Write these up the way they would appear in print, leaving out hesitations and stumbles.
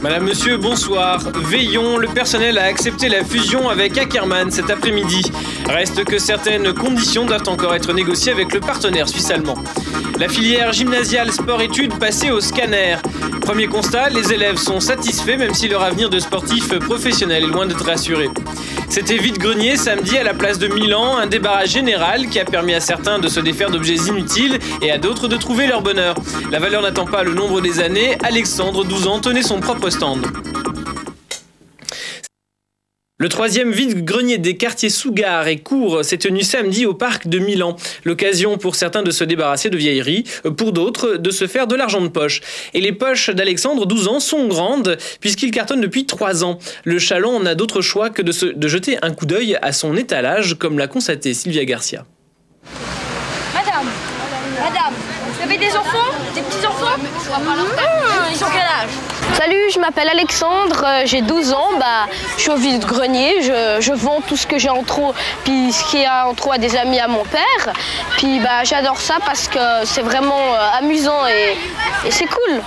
Madame, monsieur, bonsoir. Veillons, le personnel a accepté la fusion avec Ackermann cet après-midi. Reste que certaines conditions doivent encore être négociées avec le partenaire suisse-allemand. La filière gymnasiale sport-études passée au scanner. Premier constat, les élèves sont satisfaits même si leur avenir de sportif professionnel est loin d'être assuré. C'était vide-grenier samedi à la place de Milan, un débarras général qui a permis à certains de se défaire d'objets inutiles et à d'autres de trouver leur bonheur. La valeur n'attend pas le nombre des années. Alexandre, 12 ans, tenait son propre stand. Le troisième vide-grenier des quartiers Sougar et Cours s'est tenu samedi au parc de Milan. L'occasion pour certains de se débarrasser de vieilleries, pour d'autres de se faire de l'argent de poche. Et les poches d'Alexandre, 12 ans, sont grandes puisqu'il cartonne depuis 3 ans. Le chaland n'a d'autre choix que de jeter un coup d'œil à son étalage, comme l'a constaté Sylvia Garcia. Madame, vous avez des enfants? Des petits-enfants? Ils ont quel âge? Salut, je m'appelle Alexandre, j'ai 12 ans, je suis au vide-grenier, je vends tout ce que j'ai en trop, puis ce qui est en trop à des amis à mon père. Puis j'adore ça parce que c'est vraiment amusant et c'est cool.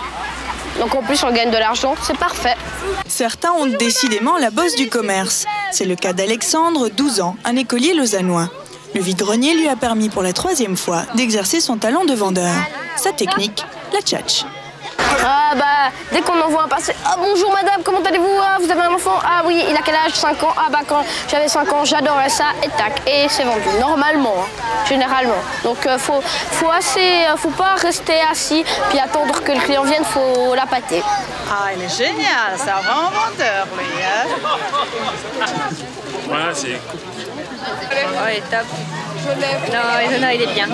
Donc en plus on gagne de l'argent, c'est parfait. Certains ont décidément la bosse du commerce. C'est le cas d'Alexandre, 12 ans, un écolier lausannois. Le vide-grenier lui a permis pour la 3e fois d'exercer son talent de vendeur. Sa technique, la tchatch. Dès qu'on en voit un passer, ah bonjour madame, comment allez-vous? Vous avez un enfant? Ah oui, il a quel âge? 5 ans. Quand j'avais 5 ans, j'adorais ça, et tac, et c'est vendu. Normalement, généralement. Donc faut pas rester assis puis attendre que le client vienne, faut la pâter. Ah, il est génial, c'est un vraiment vendeur lui. Voilà, c'est cool. Oh, il est top. Non, il est bien.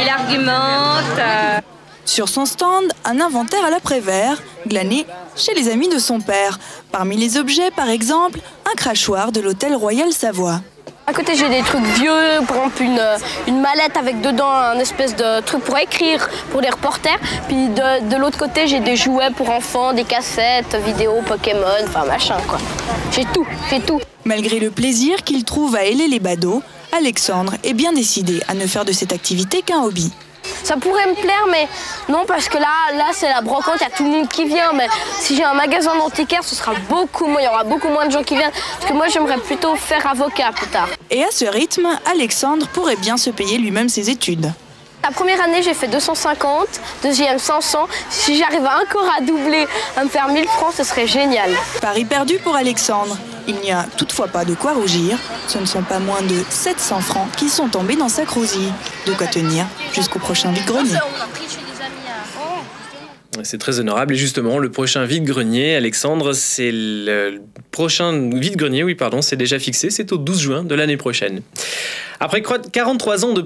Il argumente. Sur son stand, un inventaire à l'après-vert, glané chez les amis de son père. Parmi les objets, par exemple, un crachoir de l'hôtel Royal Savoie. À côté, j'ai des trucs vieux, par exemple une mallette avec dedans un espèce de truc pour écrire pour les reporters. Puis de l'autre côté, j'ai des jouets pour enfants, des cassettes, vidéos, Pokémon, enfin machin quoi. J'ai tout. Malgré le plaisir qu'il trouve à héler les badauds, Alexandre est bien décidé à ne faire de cette activité qu'un hobby. Ça pourrait me plaire, mais non, parce que là c'est la brocante, il y a tout le monde qui vient. Mais si j'ai un magasin d'antiquaire, il y aura beaucoup moins de gens qui viennent. Parce que moi, j'aimerais plutôt faire avocat plus tard. Et à ce rythme, Alexandre pourrait bien se payer lui-même ses études. La première année, j'ai fait 250, deuxième 500. Si j'arrive encore à doubler, à me faire 1000 francs, ce serait génial. Pari perdu pour Alexandre. Il n'y a toutefois pas de quoi rougir. Ce ne sont pas moins de 700 francs qui sont tombés dans sa crousille. De quoi tenir jusqu'au prochain vide-grenier. C'est très honorable. Et justement, le prochain vide-grenier, Alexandre, c'est le prochain vide-grenier, c'est déjà fixé. C'est au 12 juin de l'année prochaine. Après 43 ans de